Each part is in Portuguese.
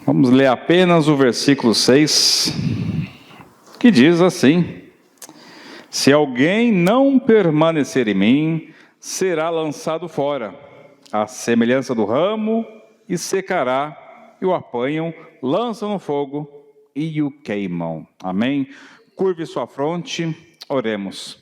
Vamos ler apenas o versículo 6, que diz assim: se alguém não permanecer em mim, será lançado fora, à semelhança do ramo, e secará, e o apanham, lançam no fogo e o queimam. Amém? Curve sua fronte, oremos.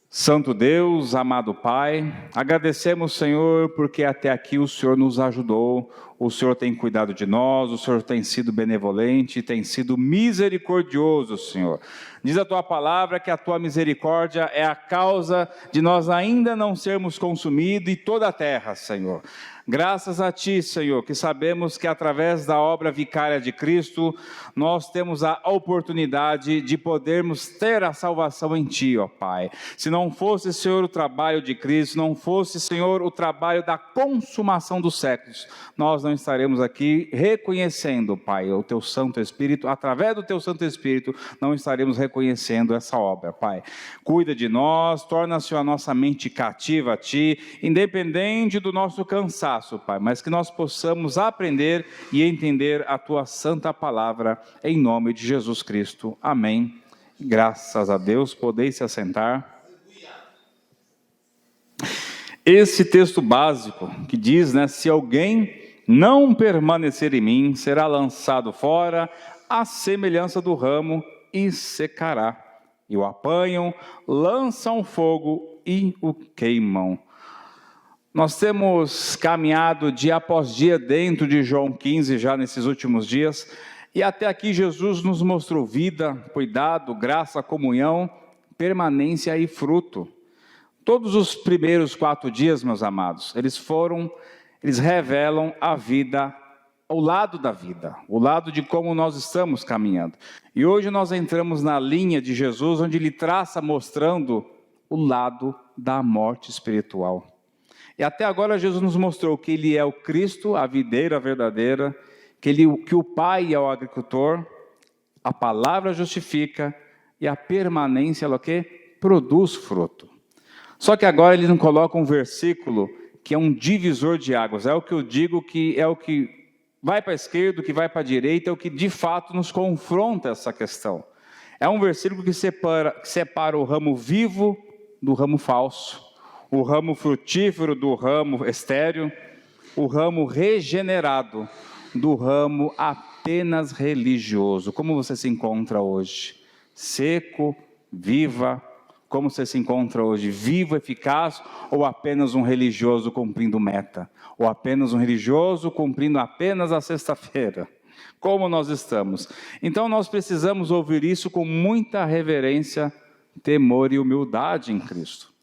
Santo Deus, amado Pai, agradecemos, Senhor, porque até aqui o Senhor nos ajudou, o Senhor tem cuidado de nós, o Senhor tem sido benevolente, tem sido misericordioso, Senhor. Diz a Tua palavra que a Tua misericórdia é a causa de nós ainda não sermos consumidos em toda a terra, Senhor. Graças a Ti, Senhor, que sabemos que através da obra vicária de Cristo, nós temos a oportunidade de podermos ter a salvação em Ti, ó Pai. Se não fosse, Senhor, o trabalho de Cristo, não fosse, Senhor, o trabalho da consumação dos séculos, nós não estaremos aqui reconhecendo, Pai, o Teu Santo Espírito, através do Teu Santo Espírito, não estaremos reconhecendo essa obra, Pai. Cuida de nós, torna, Senhor, a nossa mente cativa a Ti, independente do nosso cansaço, Pai, mas que nós possamos aprender e entender a Tua santa palavra, em nome de Jesus Cristo. Amém. Graças a Deus, podeis se assentar. Esse texto básico que diz, se alguém não permanecer em mim, será lançado fora, à semelhança do ramo, e secará. E o apanham, lançam fogo e o queimam. Nós temos caminhado dia após dia dentro de João 15, já nesses últimos dias, e até aqui Jesus nos mostrou vida, cuidado, graça, comunhão, permanência e fruto. Todos os primeiros 4 dias, meus amados, eles revelam a vida, o lado da vida, o lado de como nós estamos caminhando. E hoje nós entramos na linha de Jesus, onde ele traça mostrando o lado da morte espiritual. E até agora Jesus nos mostrou que Ele é o Cristo, a videira verdadeira, que o Pai é o agricultor, a palavra justifica e a permanência, ela o quê? Produz fruto. Só que agora Ele não coloca um versículo que é um divisor de águas, é o que eu digo que é o que vai para a esquerda, o que vai para a direita, é o que de fato nos confronta essa questão. É um versículo que separa o ramo vivo do ramo falso, o ramo frutífero do ramo estéril, o ramo regenerado do ramo apenas religioso. Como você se encontra hoje? Seco, viva? Como você se encontra hoje? Vivo, eficaz, ou apenas um religioso cumprindo meta? Ou apenas um religioso cumprindo apenas a sexta-feira? Como nós estamos? Então nós precisamos ouvir isso com muita reverência, temor e humildade em Cristo.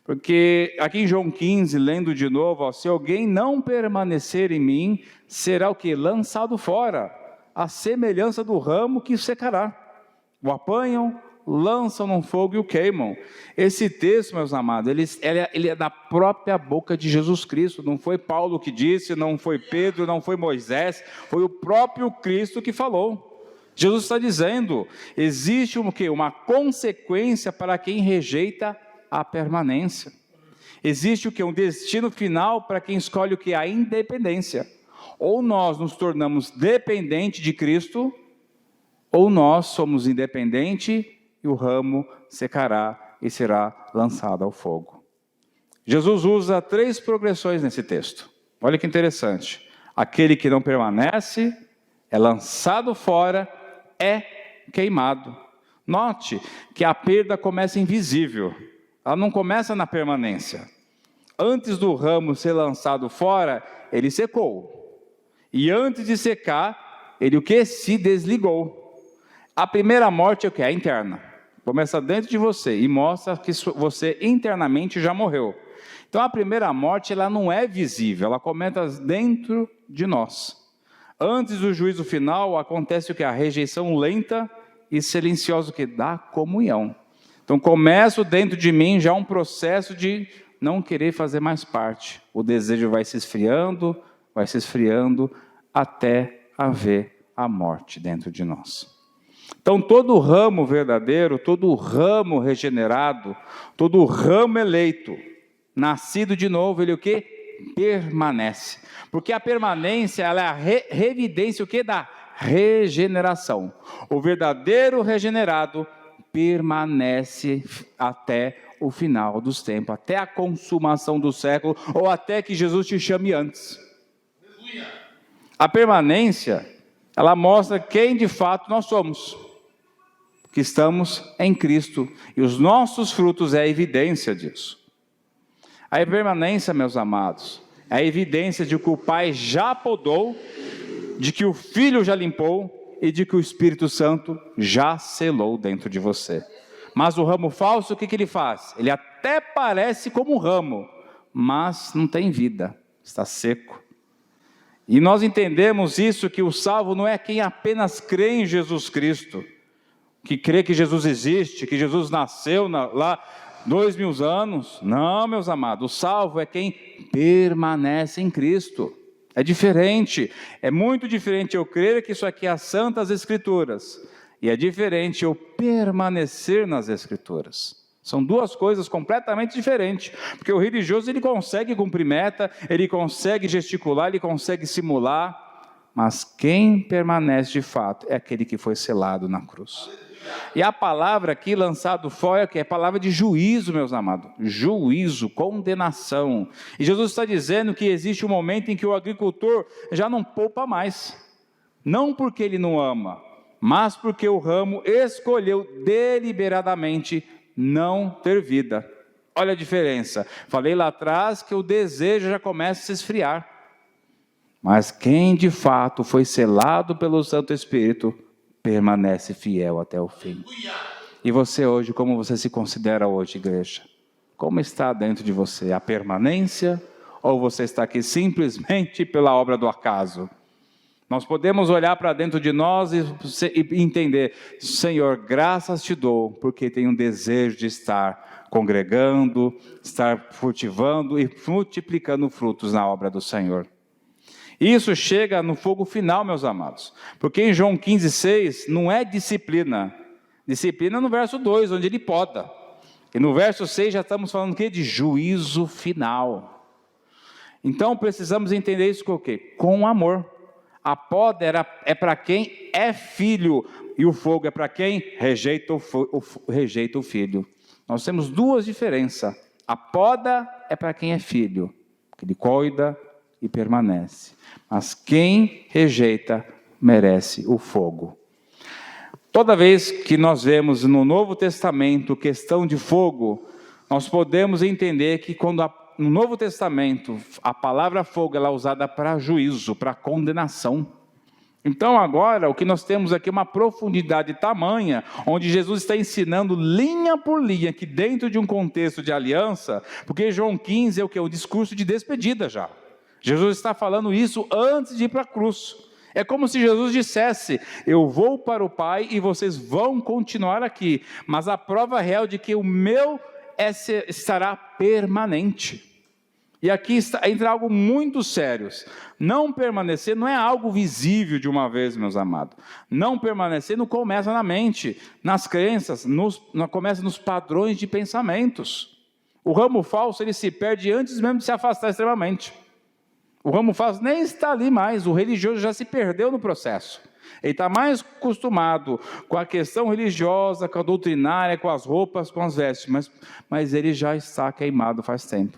Porque aqui em João 15, lendo de novo, se alguém não permanecer em mim, será o que? Lançado fora, a semelhança do ramo que secará. O apanham, lançam no fogo e o queimam. Esse texto, meus amados, ele é da própria boca de Jesus Cristo. Não foi Paulo que disse, não foi Pedro, não foi Moisés, foi o próprio Cristo que falou. Jesus está dizendo, existe uma consequência para quem rejeita a permanência. Existe um destino final para quem escolhe o que? A independência. Ou nós nos tornamos dependentes de Cristo, ou nós somos independentes e o ramo secará e será lançado ao fogo. Jesus usa 3 progressões nesse texto. Olha que interessante. Aquele que não permanece é lançado fora, é queimado. Note que a perda começa invisível. Ela não começa na permanência. Antes do ramo ser lançado fora, ele secou. E antes de secar, ele o que? Se desligou. A primeira morte é o que? A interna. Começa dentro de você e mostra que você internamente já morreu. Então a primeira morte, ela não é visível, ela começa dentro de nós. Antes do juízo final, acontece o que? A rejeição lenta e silenciosa que da comunhão. Então começo dentro de mim já um processo de não querer fazer mais parte. O desejo vai se esfriando, até haver a morte dentro de nós. Então todo ramo verdadeiro, todo ramo regenerado, todo ramo eleito, nascido de novo, ele o quê? permanece. Porque a permanência, ela é a revidência, o que? Da regeneração. O verdadeiro regenerado permanece até o final dos tempos, até a consumação do século, ou até que Jesus te chame antes. A permanência, ela mostra quem de fato nós somos, que estamos em Cristo, e os nossos frutos é a evidência disso. A permanência, meus amados, é a evidência de que o Pai já podou, de que o Filho já limpou e de que o Espírito Santo já selou dentro de você. Mas o ramo falso, o que ele faz? Ele até parece como um ramo, mas não tem vida, está seco. E nós entendemos isso, que o salvo não é quem apenas crê em Jesus Cristo, que crê que Jesus existe, que Jesus nasceu lá 2000 anos. Não, meus amados, o salvo é quem permanece em Cristo. É diferente, é muito diferente eu crer que isso aqui é as Santas Escrituras, e é diferente eu permanecer nas Escrituras. São duas coisas completamente diferentes, porque o religioso ele consegue cumprir meta, ele consegue gesticular, ele consegue simular, mas quem permanece de fato é aquele que foi selado na cruz. E a palavra aqui, lançado fora, que é a palavra de juízo, meus amados. Juízo, condenação. E Jesus está dizendo que existe um momento em que o agricultor já não poupa mais. Não porque ele não ama, mas porque o ramo escolheu deliberadamente não ter vida. Olha a diferença. Falei lá atrás que o desejo já começa a se esfriar. Mas quem de fato foi selado pelo Santo Espírito, permanece fiel até o fim. E você hoje, como você se considera hoje, igreja? Como está dentro de você? A permanência? Ou você está aqui simplesmente pela obra do acaso? Nós podemos olhar para dentro de nós e entender: Senhor, graças te dou, porque tenho um desejo de estar congregando, estar cultivando e multiplicando frutos na obra do Senhor. Isso chega no fogo final, meus amados, porque em João 15,6 não é disciplina. Disciplina no verso 2, onde ele poda. E no verso 6 já estamos falando o quê? De juízo final. Então precisamos entender isso com o quê? Com amor. A poda é para quem é filho, e o fogo é para quem rejeita o filho. Nós temos duas diferenças. A poda é para quem é filho, que ele cuida e permanece. Mas quem rejeita, merece o fogo. Toda vez que nós vemos no Novo Testamento questão de fogo, nós podemos entender que quando no Novo Testamento a palavra fogo ela é usada para juízo, para condenação. Então agora o que nós temos aqui é uma profundidade tamanha, onde Jesus está ensinando linha por linha, que dentro de um contexto de aliança, porque João 15 é o que? O discurso de despedida já. Jesus está falando isso antes de ir para a cruz. É como se Jesus dissesse: eu vou para o Pai e vocês vão continuar aqui, mas a prova real de que o meu estará permanente. E aqui entra algo muito sério. Não permanecer não é algo visível de uma vez, meus amados. Não permanecer não começa na mente, nas crenças, não começa nos padrões de pensamentos. O ramo falso ele se perde antes mesmo de se afastar extremamente. O ramo falso nem está ali mais, o religioso já se perdeu no processo. Ele está mais acostumado com a questão religiosa, com a doutrinária, com as roupas, com as vestes, mas ele já está queimado faz tempo,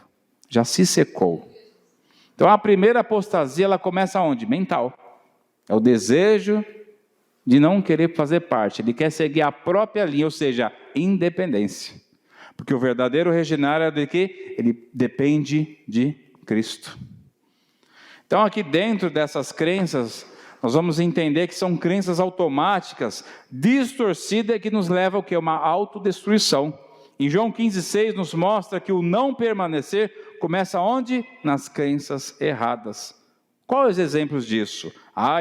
já se secou. Então a primeira apostasia, ela começa onde? Mental. É o desejo de não querer fazer parte, ele quer seguir a própria linha, ou seja, independência. Porque o verdadeiro regenerar é de que? Ele depende de Cristo. Então aqui dentro dessas crenças, nós vamos entender que são crenças automáticas, distorcidas, que nos levam ao quê? Uma autodestruição. Em João 15,6 nos mostra que o não permanecer começa onde? Nas crenças erradas. Quais os exemplos disso?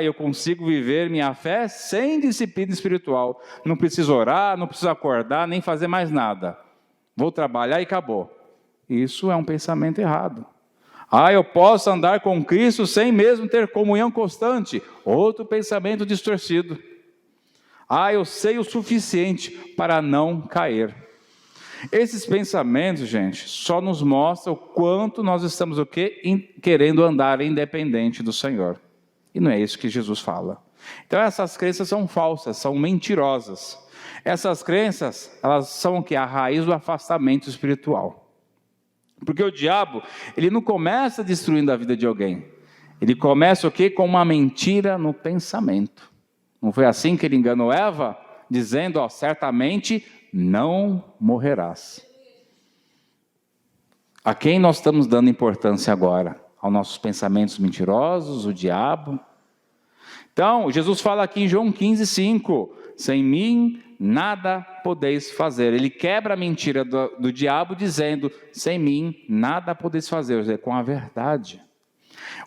Eu consigo viver minha fé sem disciplina espiritual. Não preciso orar, não preciso acordar, nem fazer mais nada. Vou trabalhar e acabou. Isso é um pensamento errado. Eu posso andar com Cristo sem mesmo ter comunhão constante. Outro pensamento distorcido. Eu sei o suficiente para não cair. Esses pensamentos, gente, só nos mostram o quanto nós estamos o quê? Querendo andar independente do Senhor. E não é isso que Jesus fala. Então essas crenças são falsas, são mentirosas. Essas crenças, elas são o quê? A raiz do afastamento espiritual. Porque o diabo, ele não começa destruindo a vida de alguém. Ele começa o quê? Com uma mentira no pensamento. Não foi assim que ele enganou Eva? Dizendo, certamente não morrerás. A quem nós estamos dando importância agora? Aos nossos pensamentos mentirosos, o diabo? Então, Jesus fala aqui em João 15:5, sem mim nada podeis fazer. Ele quebra a mentira do diabo dizendo, sem mim nada podeis fazer, ou seja, com a verdade.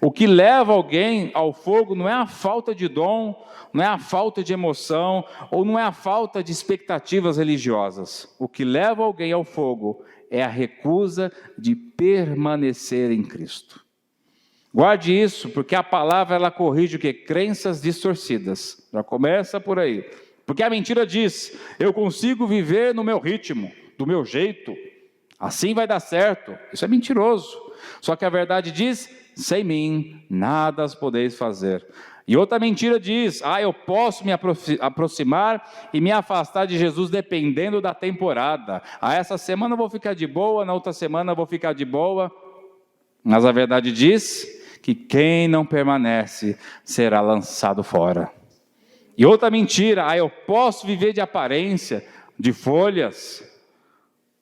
O que leva alguém ao fogo não é a falta de dom, não é a falta de emoção, ou não é a falta de expectativas religiosas. O que leva alguém ao fogo é a recusa de permanecer em Cristo. Guarde isso, porque a palavra ela corrige o quê? Crenças distorcidas. Já começa por aí. Porque a mentira diz, eu consigo viver no meu ritmo, do meu jeito, assim vai dar certo. Isso é mentiroso. Só que a verdade diz, sem mim nada podeis fazer. E outra mentira diz, eu posso me aproximar e me afastar de Jesus dependendo da temporada. Essa semana eu vou ficar de boa, na outra semana eu vou ficar de boa. Mas a verdade diz que quem não permanece será lançado fora. E outra mentira, eu posso viver de aparência, de folhas,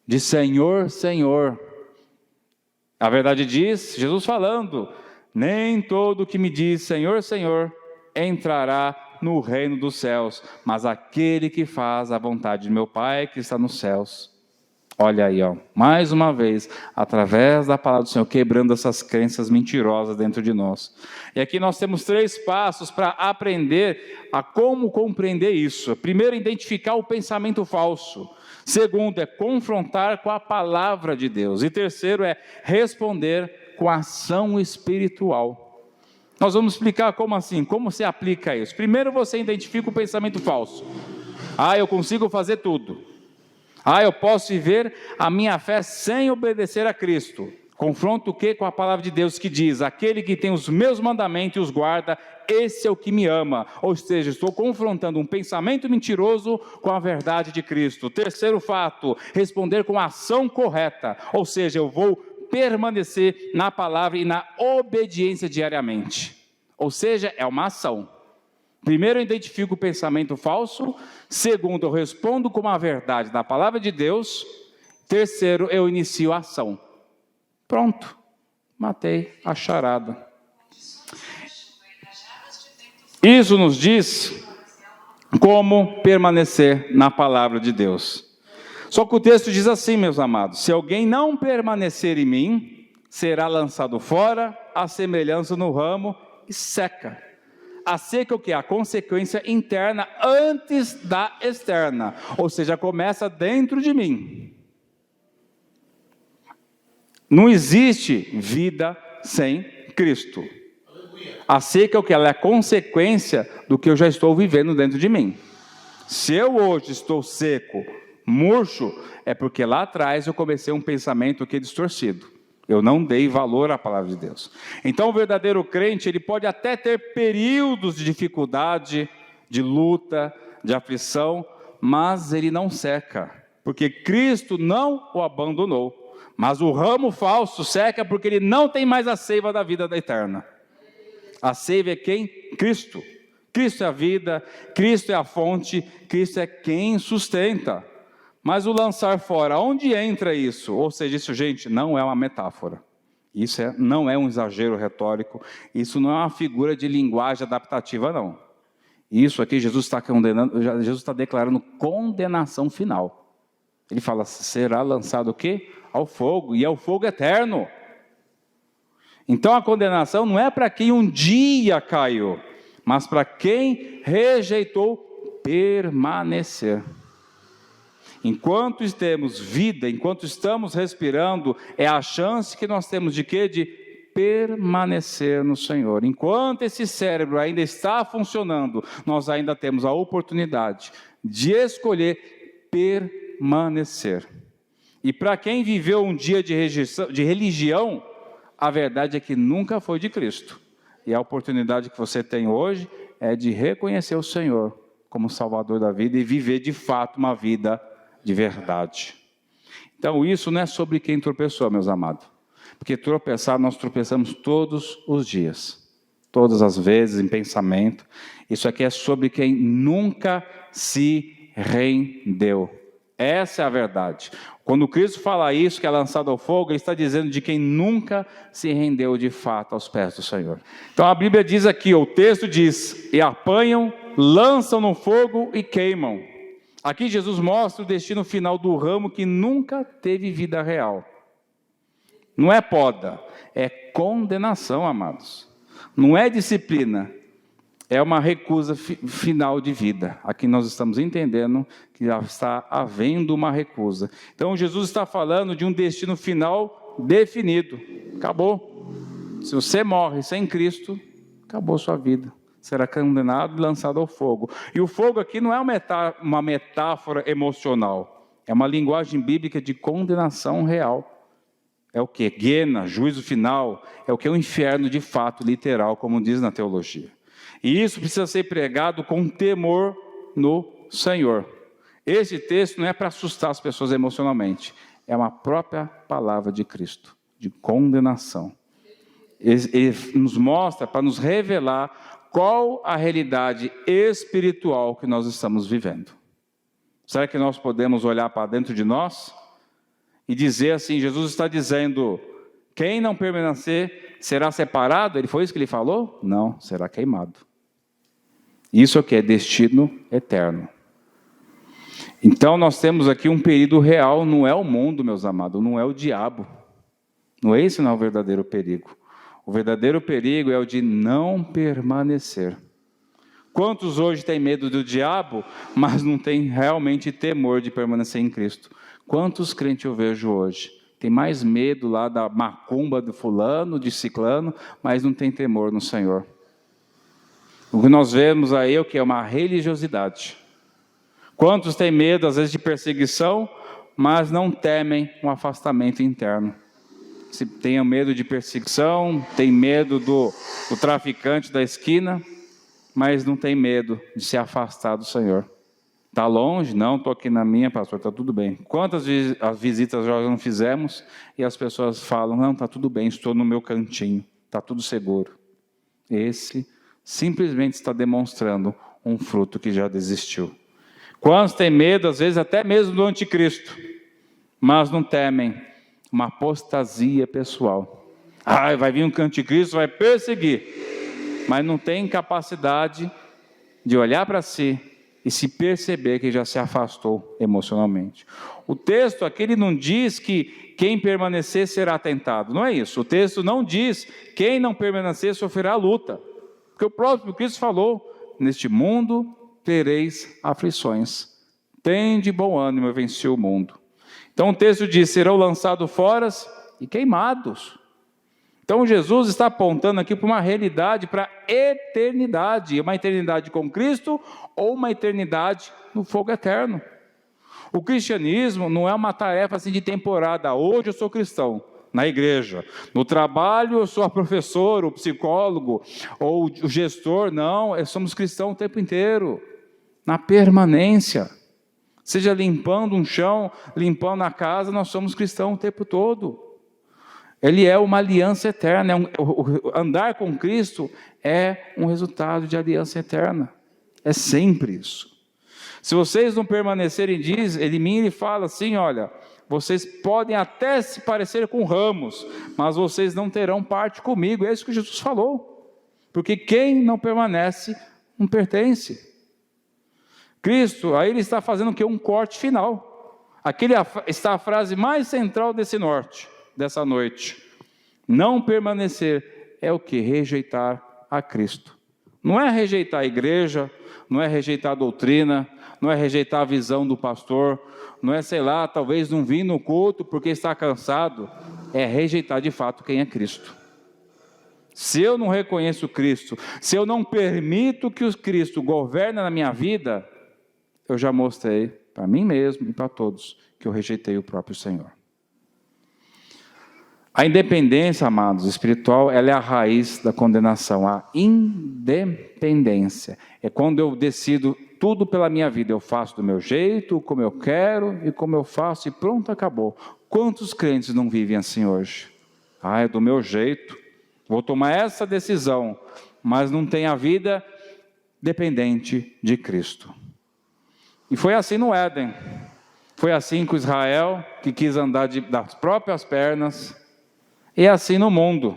de Senhor, Senhor. A verdade diz, Jesus falando, nem todo que me diz Senhor, Senhor, entrará no reino dos céus, mas aquele que faz a vontade de meu Pai que está nos céus. Olha aí, mais uma vez, através da palavra do Senhor, quebrando essas crenças mentirosas dentro de nós. E aqui nós temos 3 passos para aprender a como compreender isso. Primeiro, identificar o pensamento falso. Segundo, é confrontar com a palavra de Deus. E terceiro, é responder com ação espiritual. Nós vamos explicar como assim, como se aplica isso. Primeiro, você identifica o pensamento falso. Eu consigo fazer tudo. Eu posso viver a minha fé sem obedecer a Cristo. Confronto o quê? Com a palavra de Deus que diz, aquele que tem os meus mandamentos e os guarda, esse é o que me ama. Ou seja, estou confrontando um pensamento mentiroso com a verdade de Cristo. Terceiro fato, responder com a ação correta. Ou seja, eu vou permanecer na palavra e na obediência diariamente. Ou seja, é uma ação. Primeiro, eu identifico o pensamento falso. Segundo, eu respondo com a verdade da palavra de Deus. Terceiro, eu inicio a ação. Pronto, matei a charada. Isso nos diz como permanecer na palavra de Deus. Só que o texto diz assim, meus amados, se alguém não permanecer em mim, será lançado fora, a semelhança no ramo e seca. A seca é o que? A consequência interna antes da externa. Ou seja, começa dentro de mim. Não existe vida sem Cristo. A seca é o que? Ela é a consequência do que eu já estou vivendo dentro de mim. Se eu hoje estou seco, murcho, é porque lá atrás eu comecei um pensamento que é distorcido. Eu não dei valor à palavra de Deus. Então o verdadeiro crente, ele pode até ter períodos de dificuldade, de luta, de aflição, mas ele não seca, porque Cristo não o abandonou. Mas o ramo falso seca porque ele não tem mais a seiva da vida da eterna. A seiva é quem? Cristo. Cristo é a vida, Cristo é a fonte, Cristo é quem sustenta. Mas o lançar fora, onde entra isso? Ou seja, isso, gente, não é uma metáfora. Isso não é um exagero retórico. Isso não é uma figura de linguagem adaptativa, não. Isso aqui Jesus está condenando, Jesus está declarando condenação final. Ele fala, será lançado o quê? Ao fogo, e é o fogo eterno. Então a condenação não é para quem um dia caiu, mas para quem rejeitou permanecer. Enquanto temos vida, enquanto estamos respirando, é a chance que nós temos de quê? De permanecer no Senhor. Enquanto esse cérebro ainda está funcionando, nós ainda temos a oportunidade de escolher permanecer. E para quem viveu um dia de religião, a verdade é que nunca foi de Cristo. E a oportunidade que você tem hoje é de reconhecer o Senhor como Salvador da vida e viver de fato uma vida de verdade. Então isso não é sobre quem tropeçou, meus amados. Porque tropeçar, nós tropeçamos todos os dias. Todas as vezes, em pensamento. Isso aqui é sobre quem nunca se rendeu. Essa é a verdade. Quando Cristo fala isso, que é lançado ao fogo, Ele está dizendo de quem nunca se rendeu de fato aos pés do Senhor. Então a Bíblia diz aqui, o texto diz, e apanham, lançam no fogo e queimam. Aqui Jesus mostra o destino final do ramo que nunca teve vida real. Não é poda, é condenação, amados. Não é disciplina, é uma recusa final de vida. Aqui nós estamos entendendo que já está havendo uma recusa. Então Jesus está falando de um destino final definido. Acabou. Se você morre sem Cristo, acabou sua vida. Será condenado e lançado ao fogo. E o fogo aqui não é uma metáfora emocional. É uma linguagem bíblica de condenação real. É o que? Guiena, juízo final. É o que? O inferno de fato, literal, como diz na teologia. E isso precisa ser pregado com temor no Senhor. Esse texto não é para assustar as pessoas emocionalmente. É uma própria palavra de Cristo, de condenação. Ele nos mostra para nos revelar qual a realidade espiritual que nós estamos vivendo. Será que nós podemos olhar para dentro de nós e dizer assim, Jesus está dizendo, quem não permanecer será separado? Ele foi isso que ele falou? Não, será queimado. Isso aqui é destino eterno. Então nós temos aqui um perigo real, não é o mundo, meus amados, não é o diabo. Não é esse não é o verdadeiro perigo. O verdadeiro perigo é o de não permanecer. Quantos hoje têm medo do diabo, mas não têm realmente temor de permanecer em Cristo? Quantos crentes eu vejo hoje? Tem mais medo lá da macumba do fulano, de ciclano, mas não tem temor no Senhor. O que nós vemos aí é o que? É uma religiosidade. Quantos têm medo, às vezes, de perseguição, mas não temem um afastamento interno? Se tem medo de perseguição, tem medo do traficante da esquina, mas não tem medo de se afastar do Senhor. Está longe? Não, estou aqui na minha, pastor, está tudo bem. Quantas visitas nós não fizemos e as pessoas falam, não, está tudo bem, estou no meu cantinho, está tudo seguro. Esse simplesmente está demonstrando um fruto que já desistiu. Quantos têm medo, às vezes até mesmo do anticristo, mas não temem uma apostasia pessoal. Vai vir um anticristo, vai perseguir, mas não tem capacidade de olhar para si e se perceber que já se afastou emocionalmente. O texto aqui ele não diz que quem permanecer será tentado, não é isso. O texto não diz quem não permanecer sofrerá luta, porque o próprio Cristo falou, neste mundo tereis aflições, tende bom ânimo, eu venci o mundo. Então o texto diz, serão lançados fora e queimados. Então Jesus está apontando aqui para uma realidade, para a eternidade, uma eternidade com Cristo ou uma eternidade no fogo eterno. O cristianismo não é uma tarefa assim de temporada, hoje eu sou cristão, na igreja, no trabalho eu sou a professora, o psicólogo, ou o gestor, não, somos cristãos o tempo inteiro, na permanência. Seja limpando um chão, limpando a casa, nós somos cristãos o tempo todo. Ele é uma aliança eterna, andar com Cristo é um resultado de aliança eterna, é sempre isso. Se vocês não permanecerem, ele fala assim, olha, vocês podem até se parecer com ramos, mas vocês não terão parte comigo, é isso que Jesus falou, porque quem não permanece, não pertence. Cristo, aí ele está fazendo o que? Um corte final. Aqui está a frase mais central dessa noite. Não permanecer é o que? Rejeitar a Cristo. Não é rejeitar a igreja, não é rejeitar a doutrina, não é rejeitar a visão do pastor, não é, talvez não vir no culto porque está cansado, é rejeitar de fato quem é Cristo. Se eu não reconheço Cristo, se eu não permito que o Cristo governe na minha vida, eu já mostrei para mim mesmo e para todos que eu rejeitei o próprio Senhor. A independência, amados, espiritual, ela é a raiz da condenação. A independência é quando eu decido tudo pela minha vida. Eu faço do meu jeito, como eu quero e como eu faço e pronto, acabou. Quantos crentes não vivem assim hoje? É do meu jeito, vou tomar essa decisão, mas não tem a vida dependente de Cristo. E foi assim no Éden. Foi assim com Israel, que quis andar das próprias pernas. E é assim no mundo.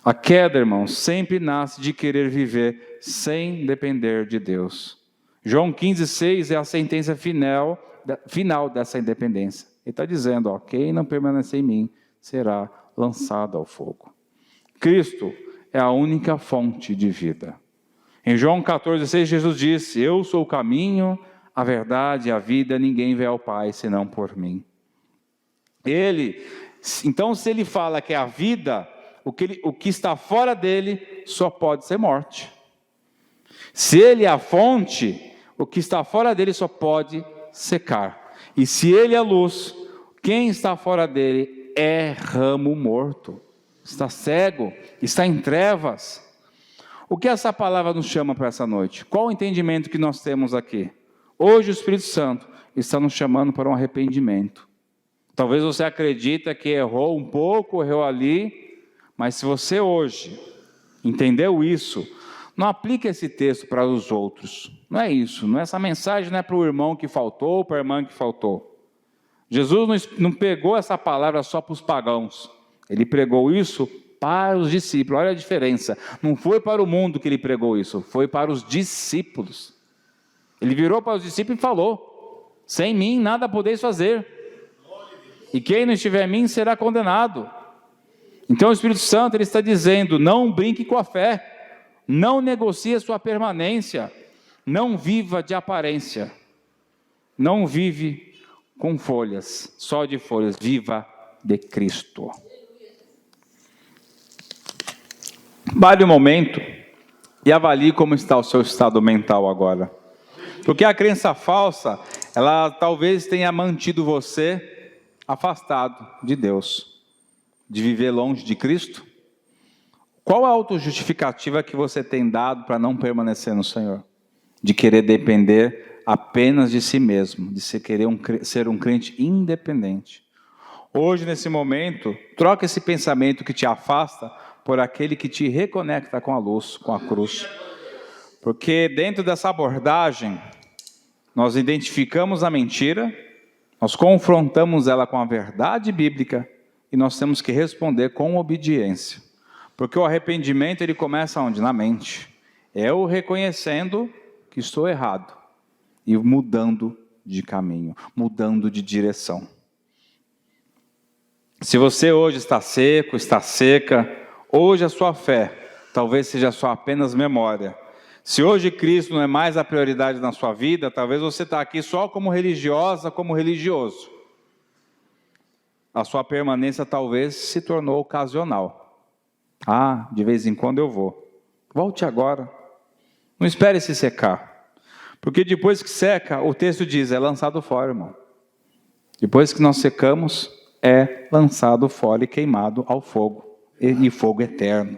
A queda, irmãos, sempre nasce de querer viver sem depender de Deus. João 15,6 é a sentença final dessa independência. Ele está dizendo, quem não permanecer em mim será lançado ao fogo. Cristo é a única fonte de vida. Em João 14,6, Jesus disse, eu sou o caminho, a verdade e a vida, ninguém vê ao Pai senão por mim. Então, se ele fala que é a vida, o que está fora dele só pode ser morte. Se ele é a fonte, o que está fora dele só pode secar. E se ele é a luz, quem está fora dele é ramo morto. Está cego, está em trevas. O que essa palavra nos chama para essa noite? Qual o entendimento que nós temos aqui? Hoje o Espírito Santo está nos chamando para um arrependimento. Talvez você acredita que errou um pouco, errou ali, mas se você hoje entendeu isso, não aplique esse texto para os outros. Não é isso, essa mensagem não é para o irmão que faltou, para a irmã que faltou. Jesus não pegou essa palavra só para os pagãos, ele pregou isso para os discípulos. Olha a diferença, não foi para o mundo que ele pregou isso, foi para os discípulos. Ele virou para os discípulos e falou, sem mim nada podeis fazer, e quem não estiver em mim será condenado. Então o Espírito Santo ele está dizendo, não brinque com a fé, não negocie a sua permanência, não viva de aparência, não vive com folhas, só de folhas, viva de Cristo. Pare um momento e avalie como está o seu estado mental agora. Porque a crença falsa, ela talvez tenha mantido você afastado de Deus, de viver longe de Cristo. Qual a autojustificativa que você tem dado para não permanecer no Senhor? De querer depender apenas de si mesmo, de ser um crente independente. Hoje, nesse momento, troca esse pensamento que te afasta por aquele que te reconecta com a luz, com a cruz. Porque dentro dessa abordagem, nós identificamos a mentira, nós confrontamos ela com a verdade bíblica e nós temos que responder com obediência. Porque o arrependimento ele começa onde? Na mente. É eu reconhecendo que estou errado e mudando de caminho, mudando de direção. Se você hoje está seco, está seca, hoje a sua fé talvez seja só apenas memória. Se hoje Cristo não é mais a prioridade na sua vida, talvez você está aqui só como religiosa, como religioso. A sua permanência talvez se tornou ocasional. De vez em quando eu vou. Volte agora. Não espere se secar. Porque depois que seca, o texto diz, é lançado fora, irmão. Depois que nós secamos, é lançado fora e queimado ao fogo. E fogo eterno.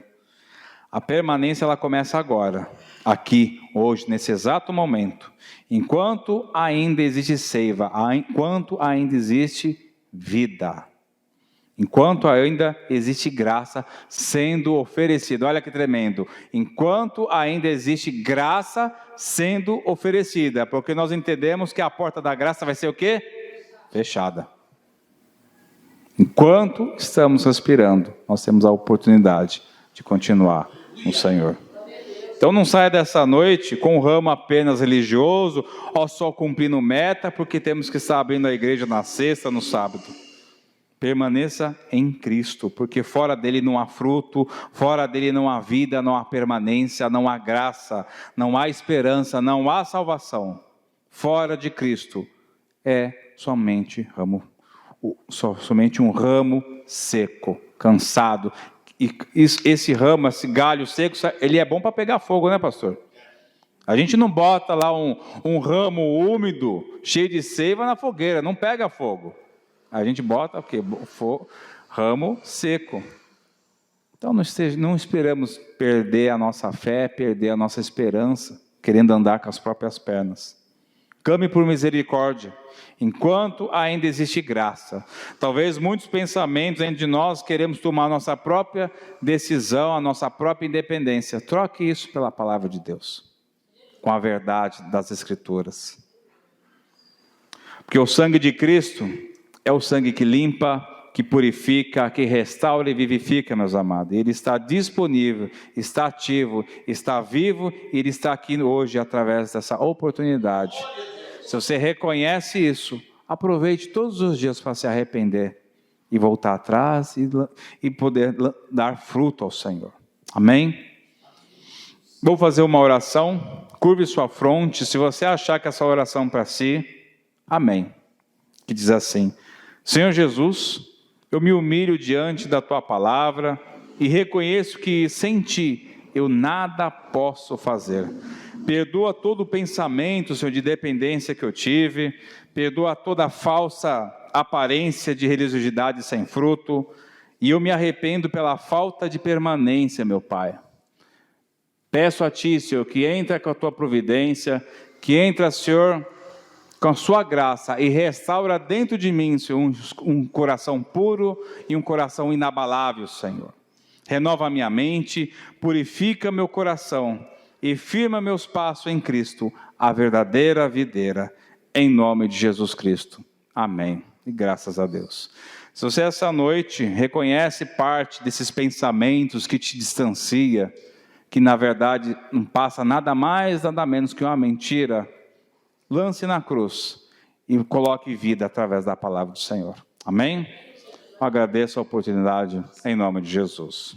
A permanência ela começa agora, aqui, hoje, nesse exato momento. Enquanto ainda existe seiva, enquanto ainda existe vida. Enquanto ainda existe graça sendo oferecida. Olha que tremendo. Enquanto ainda existe graça sendo oferecida. Porque nós entendemos que a porta da graça vai ser o quê? Fechada. Enquanto estamos respirando, nós temos a oportunidade de continuar no Senhor. Então não saia dessa noite com um ramo apenas religioso, ou só cumprindo meta, porque temos que estar abrindo a igreja na sexta, no sábado. Permaneça em Cristo, porque fora dele não há fruto, fora dele não há vida, não há permanência, não há graça, não há esperança, não há salvação. Fora de Cristo é somente um ramo seco, cansado. E esse ramo, esse galho seco, ele é bom para pegar fogo, né, pastor? A gente não bota lá um ramo úmido, cheio de seiva na fogueira, não pega fogo. A gente bota o quê? ramo seco. Então não esperamos perder a nossa fé, perder a nossa esperança, querendo andar com as próprias pernas. Clame por misericórdia, enquanto ainda existe graça. Talvez muitos pensamentos dentro de nós queremos tomar a nossa própria decisão, a nossa própria independência. Troque isso pela palavra de Deus, com a verdade das Escrituras. Porque o sangue de Cristo é o sangue que limpa, que purifica, que restaura e vivifica, meus amados. Ele está disponível, está ativo, está vivo e Ele está aqui hoje através dessa oportunidade. Se você reconhece isso, aproveite todos os dias para se arrepender e voltar atrás e poder dar fruto ao Senhor. Amém? Vou fazer uma oração, curve sua fronte, se você achar que essa oração é para si, amém. Que diz assim: Senhor Jesus, eu me humilho diante da Tua palavra e reconheço que sem Ti eu nada posso fazer. Perdoa todo o pensamento, Senhor, de dependência que eu tive, perdoa toda a falsa aparência de religiosidade sem fruto, e eu me arrependo pela falta de permanência, meu Pai. Peço a Ti, Senhor, que entra com a Tua providência, que entra, Senhor, com a Sua graça e restaura dentro de mim, Senhor, um coração puro e um coração inabalável, Senhor. Renova minha mente, purifica meu coração e firma meus passos em Cristo, a verdadeira videira, em nome de Jesus Cristo. Amém. E graças a Deus. Se você essa noite reconhece parte desses pensamentos que te distancia, que na verdade não passa nada mais, nada menos que uma mentira, lance na cruz e coloque vida através da palavra do Senhor. Amém? Eu agradeço a oportunidade em nome de Jesus.